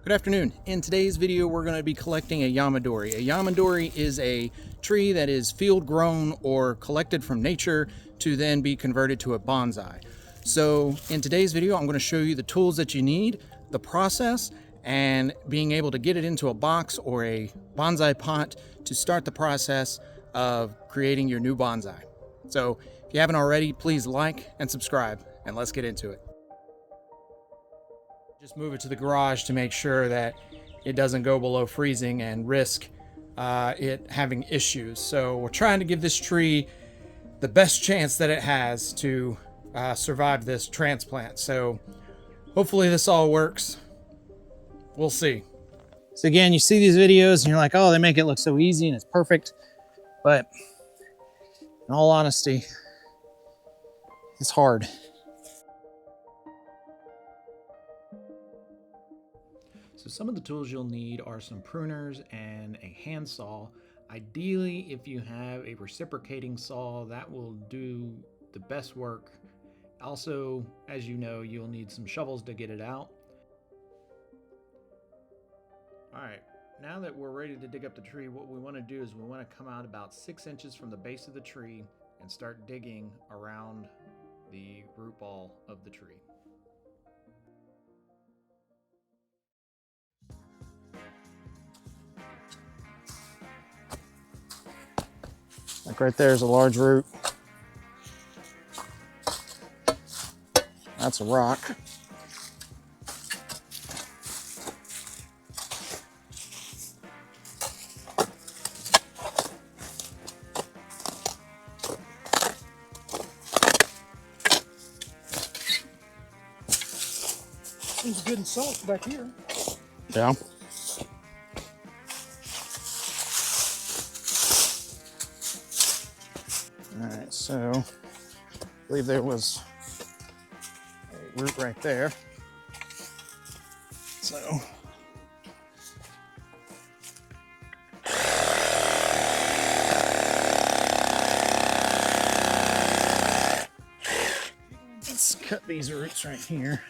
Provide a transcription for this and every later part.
Good afternoon. In today's video, we're going to be collecting a Yamadori. A Yamadori is a tree that is field grown or collected from nature to then be converted to a bonsai. So in today's video, I'm going to show you the tools that you need, the process, and being able to get it into a box or a bonsai pot to start the process of creating your new bonsai. So if you haven't already, please like and subscribe, and let's get into it. Just move it to the garage to make sure that it doesn't go below freezing and risk it having issues. So we're trying to give this tree the best chance that it has to survive this transplant. So hopefully this all works. We'll see. So again, you see these videos and you're like, oh, they make it look so easy and it's perfect. But in all honesty, it's hard. So some of the tools you'll need are some pruners and a handsaw. Ideally, if you have a reciprocating saw, that will do the best work. Also, as you know, you'll need some shovels to get it out. All right, now that we're ready to dig up the tree, what we want to do is we want to come out about 6 inches from the base of the tree and start digging around the root ball of the tree. Like right there is a large root. That's a rock. Seems good and soft back here. Yeah. Alright, so I believe there was a root right there. So let's cut these roots right here.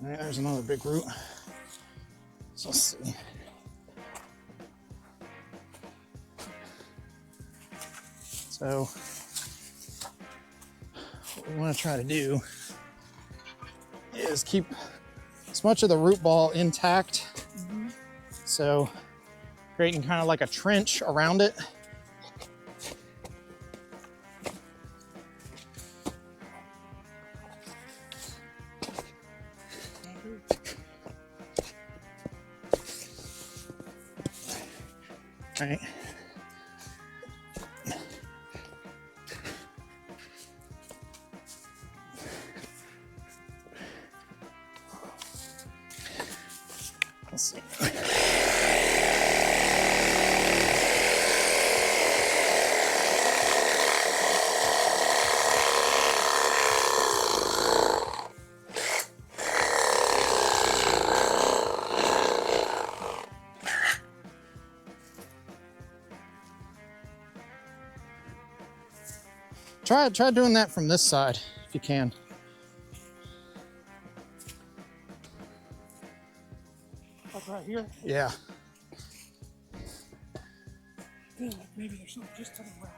All right, there's another big root. So let's see. So what we want to try to do is keep as much of the root ball intact. So creating kind of like a trench around it. All right. Let's see. Try doing that from this side if you can. Like right here. Yeah. I feel like maybe there's something just to the right.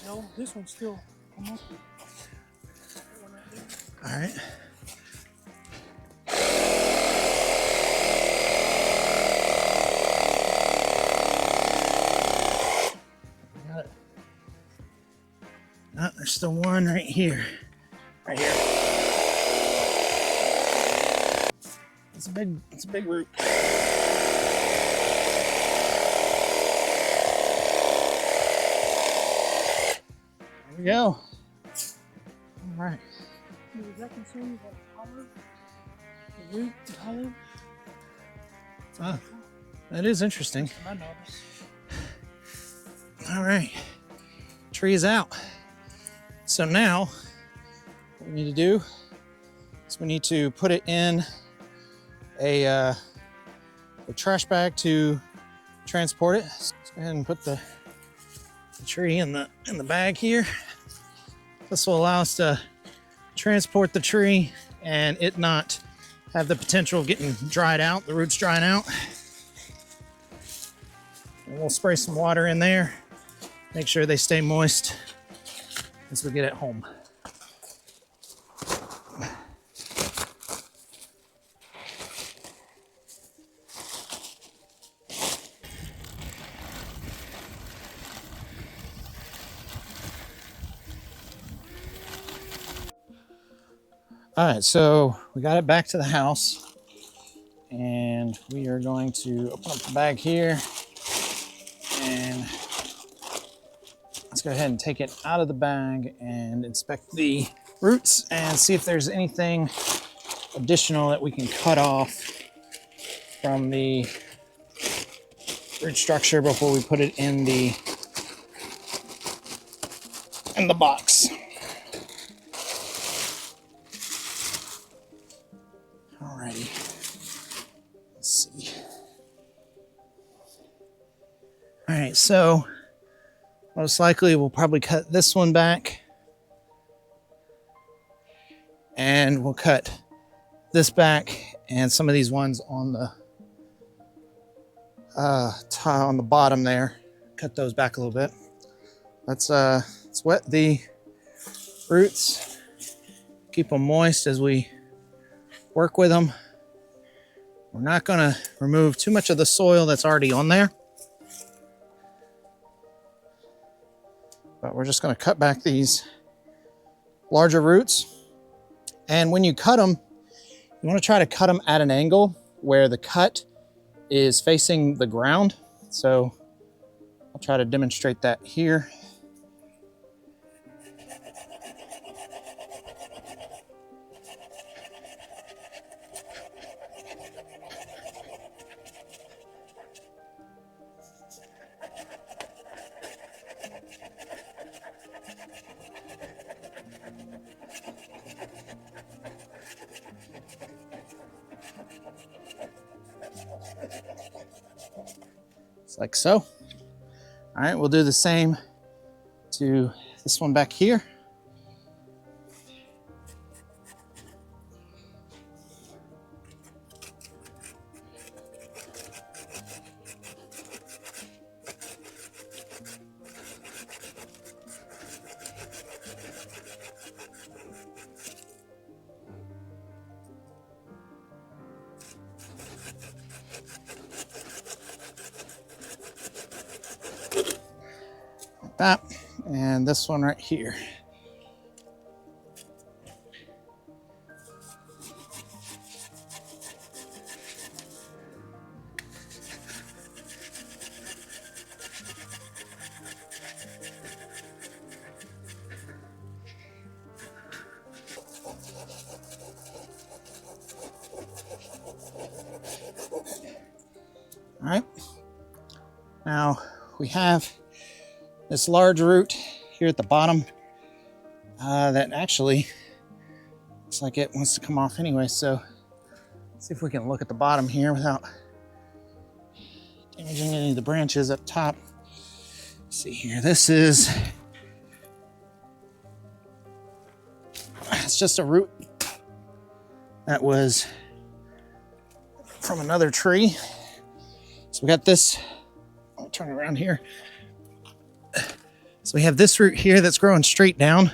No, this one's still almost. All right. Got it. Oh, there's still one right here. Right here. It's a big root. we go. All right. Was that considered like hollow? The root is hollow? Ah, that is interesting. I noticed. All right. Tree is out. So now what we need to do is we need to put it in a trash bag to transport it. Let's go ahead and put the tree in the bag here. This will allow us to transport the tree and it not have the potential of getting dried out, the roots drying out. And we'll spray some water in there, make sure they stay moist as we get it home. All right, so we got it back to the house and we are going to open up the bag here and let's go ahead and take it out of the bag and inspect the roots and see if there's anything additional that we can cut off from the root structure before we put it in the box. Alrighty, let's see. All right, so most likely we'll probably cut this one back and we'll cut this back and some of these ones on the on the bottom there, cut those back a little bit. Let's wet the roots, keep them moist as we work with them. We're not going to remove too much of the soil that's already on there, but we're just going to cut back these larger roots. And when you cut them, you want to try to cut them at an angle where the cut is facing the ground. So I'll try to demonstrate that here. Just like so. All right, we'll do the same to this one back here. That and this one right here. All right, now we have this large root here at the bottom that actually looks like it wants to come off anyway. So let's see if we can look at the bottom here without damaging any of the branches up top. Let's see here, it's just a root that was from another tree. So we got this, I'll turn it around here. So we have this root here that's growing straight down.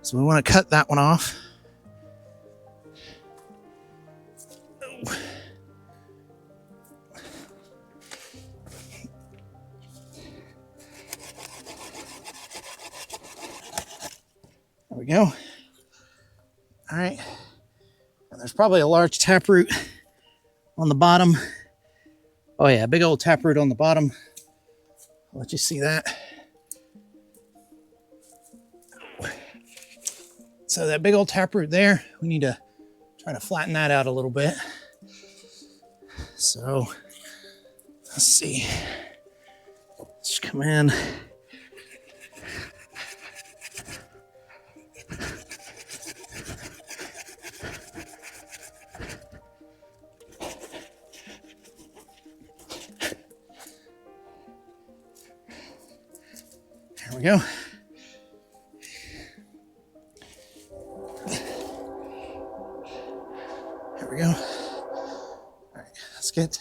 So we want to cut that one off. There we go. All right. And there's probably a large taproot on the bottom. Oh yeah, big old taproot on the bottom. I'll let you see that. So that big old taproot there, we need to try to flatten that out a little bit. So let's see. Let's come in. There we go. There we go. All right, let's get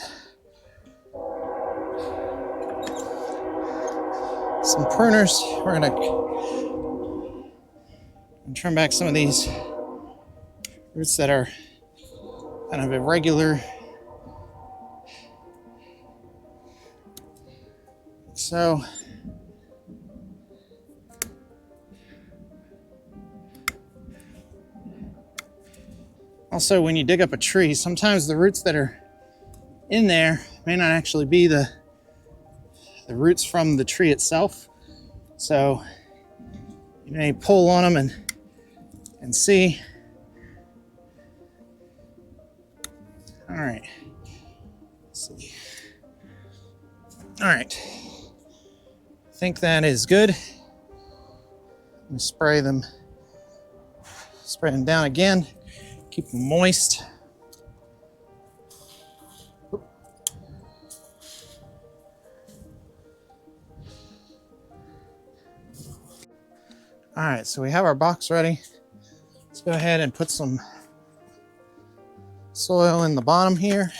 some pruners. We're gonna trim back some of these roots that are kind of irregular. So also, when you dig up a tree, sometimes the roots that are in there may not actually be the roots from the tree itself. So you may pull on them and see. All right. Let's see. All right. I think that is good. Let me spray them down again. Keep them moist. All right, so we have our box ready. Let's go ahead and put some soil in the bottom here.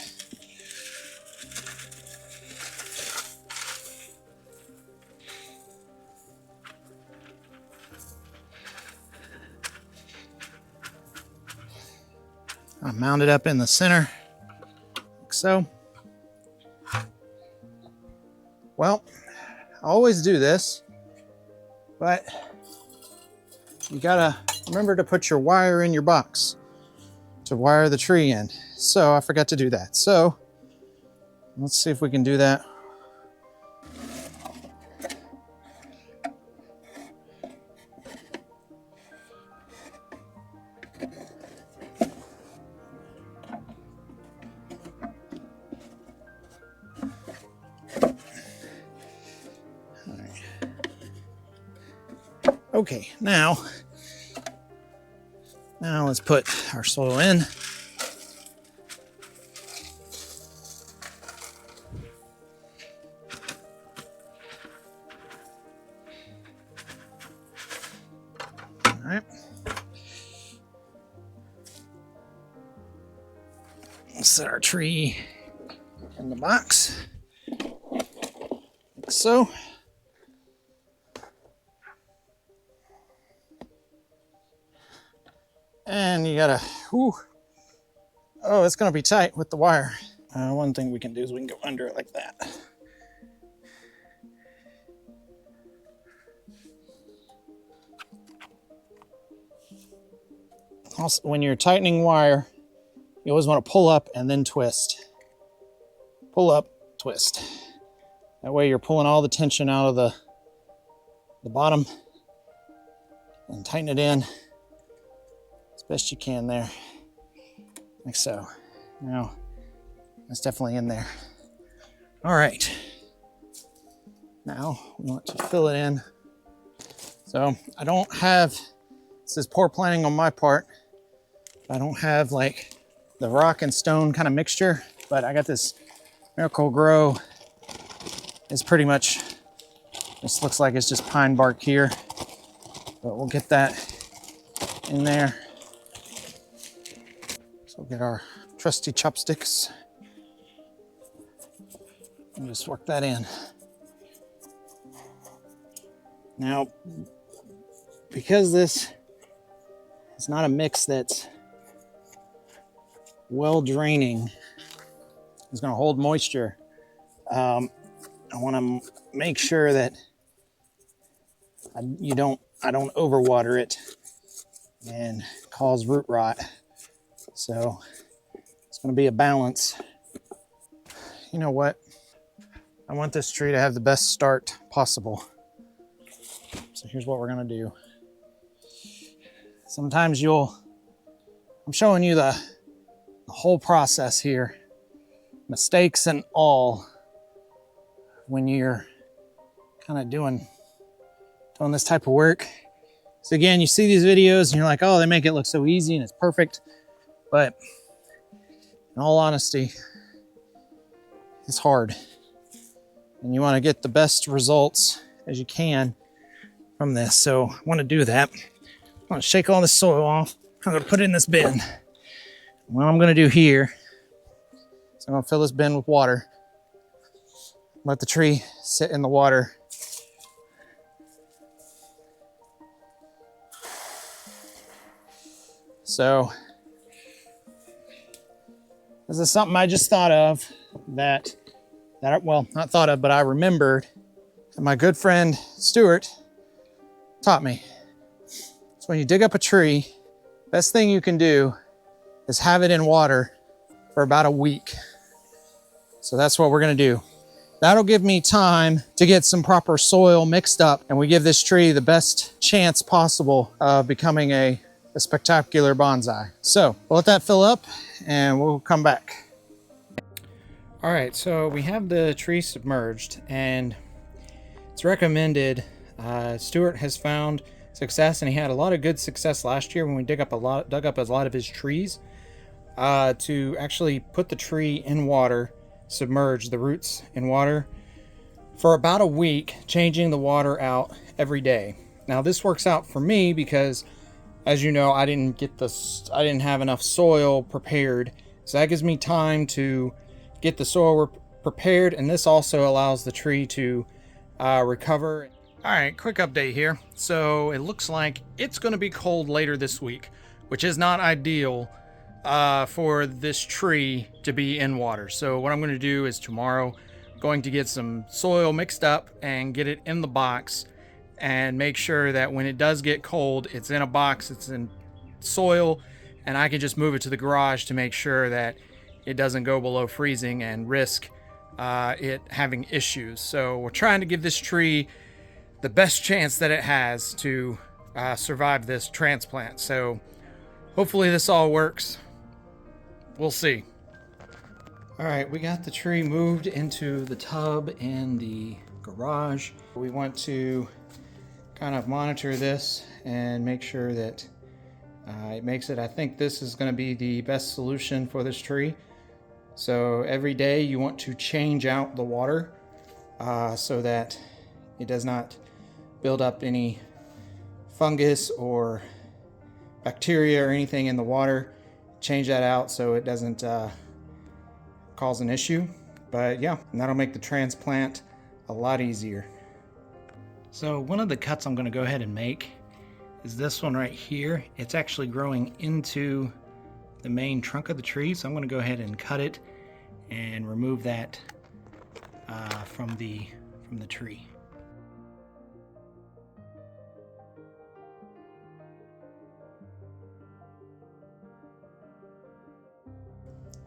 I'll mount it up in the center, like so. Well, I always do this, but you gotta remember to put your wire in your box to wire the tree in. So I forgot to do that. So let's see if we can do that. Okay, now let's put our soil in. All right. Let's set our tree in the box, like so. And you gotta, oh, it's gonna be tight with the wire. One thing we can do is we can go under it like that. Also, when you're tightening wire, you always want to pull up and then twist. Pull up, twist. That way you're pulling all the tension out of the bottom and tighten it in as best you can there, like so. Now, that's definitely in there. All right. Now we want to fill it in. So I don't have, this is poor planning on my part. I don't have like the rock and stone kind of mixture, but I got this Miracle Grow. It's pretty much, this looks like it's just pine bark here, but we'll get that in there. So we'll get our trusty chopsticks and just work that in. Now, because this is not a mix that's well draining, it's going to hold moisture. I want to make sure that I don't overwater it and cause root rot. So it's going to be a balance. You know what? I want this tree to have the best start possible. So here's what we're going to do. Sometimes I'm showing you the whole process here, mistakes and all, when you're kind of doing this type of work. So again, you see these videos and you're like, oh, they make it look so easy and it's perfect. But in all honesty, it's hard. And you want to get the best results as you can from this. So I want to do that. I want to shake all this soil off. I'm going to put it in this bin. What I'm going to do here is I'm going to fill this bin with water. Let the tree sit in the water. So this is something I just thought of well, not thought of, but I remembered that my good friend Stuart taught me. So when you dig up a tree, best thing you can do is have it in water for about a week. So that's what we're gonna do. That'll give me time to get some proper soil mixed up, and we give this tree the best chance possible of becoming a spectacular bonsai. So we'll let that fill up and we'll come back. All right, so we have the tree submerged, and it's recommended. Stuart has found success, and he had a lot of good success last year when we dug up a lot of his trees, to actually put the tree in water, submerge the roots in water for about a week, changing the water out every day. Now this works out for me because, as you know, I didn't have enough soil prepared, so that gives me time to get the soil prepared, and this also allows the tree to recover. All right, quick update here. So it looks like it's going to be cold later this week, which is not ideal for this tree to be in water. So what I'm going to do is tomorrow, I'm going to get some soil mixed up and get it in the box, and make sure that when it does get cold, it's in a box, it's in soil, and I can just move it to the garage to make sure that it doesn't go below freezing and risk it having issues. So we're trying to give this tree the best chance that it has to survive this transplant. So hopefully this all works. We'll see. All right, we got the tree moved into the tub in the garage. We want to kind of monitor this and make sure that it makes it. I think this is going to be the best solution for this tree. So every day you want to change out the water so that it does not build up any fungus or bacteria or anything in the water. Change that out so it doesn't cause an issue. But yeah, and that'll make the transplant a lot easier. So one of the cuts I'm going to go ahead and make is this one right here. It's actually growing into the main trunk of the tree, so I'm going to go ahead and cut it and remove that from the tree.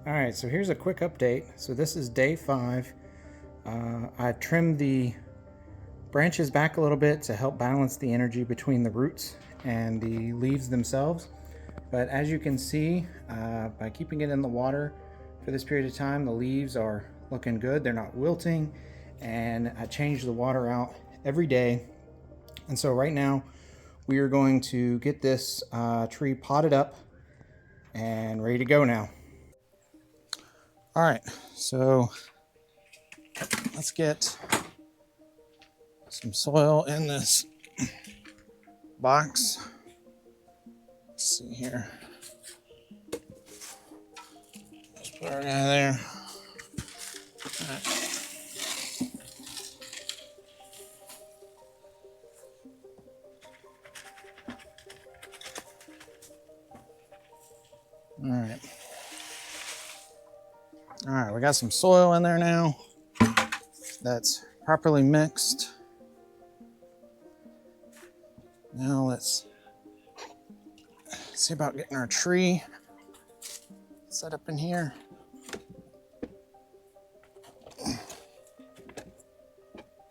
All right, so here's a quick update. So this is day 5. I've trimmed the branches back a little bit to help balance the energy between the roots and the leaves themselves. But as you can see, by keeping it in the water for this period of time, the leaves are looking good. They're not wilting, and I change the water out every day. And so right now we are going to get this tree potted up and ready to go now. All right, so let's get some soil in this box. Let's see here. Just put our guy there. All right. All right, we got some soil in there now. That's properly mixed. Now let's see about getting our tree set up in here.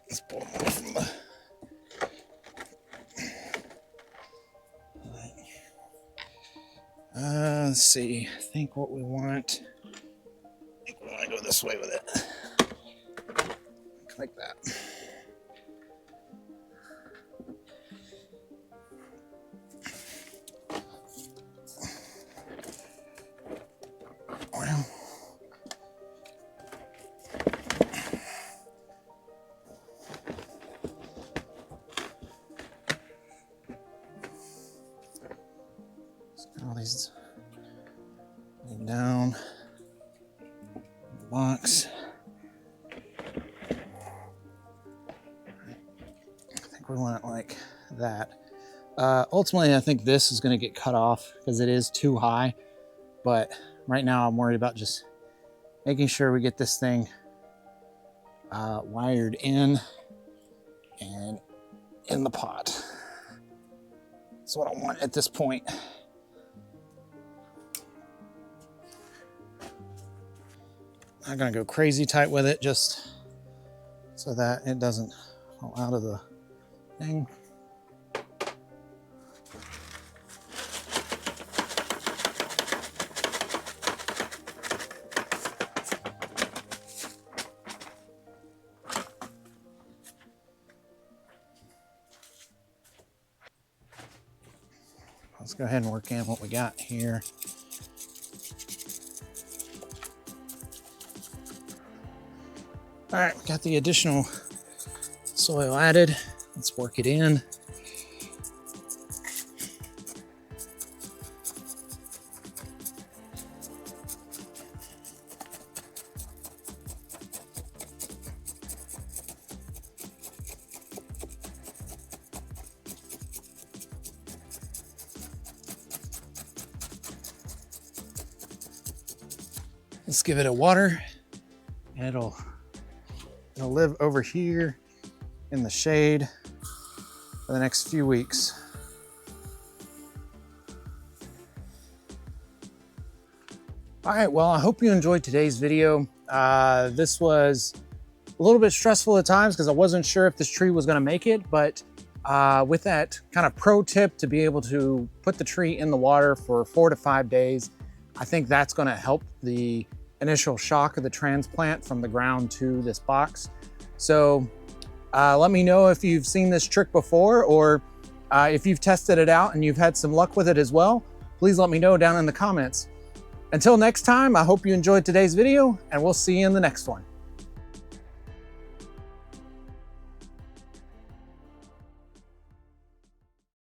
Let's pull it off from the... All right. Let's see. I think what we want. I think we want to go this way with it. Like that. Well. All these laying down in the box. I think we want it like that. Ultimately, I think this is going to get cut off because it is too high. But right now, I'm worried about just making sure we get this thing wired in and in the pot. That's what I want at this point. I'm gonna go crazy tight with it just so that it doesn't fall out of the thing. Let's go ahead and work in what we got here. All right, we got the additional soil added. Let's work it in. Let's give it a water, and it'll live over here in the shade for the next few weeks. All right, well, I hope you enjoyed today's video. This was a little bit stressful at times because I wasn't sure if this tree was gonna make it, but with that kind of pro tip to be able to put the tree in the water for 4 to 5 days, I think that's gonna help the initial shock of the transplant from the ground to this box. So let me know if you've seen this trick before, or if you've tested it out and you've had some luck with it as well. Please let me know down in the comments. Until next time, I hope you enjoyed today's video, and we'll see you in the next one.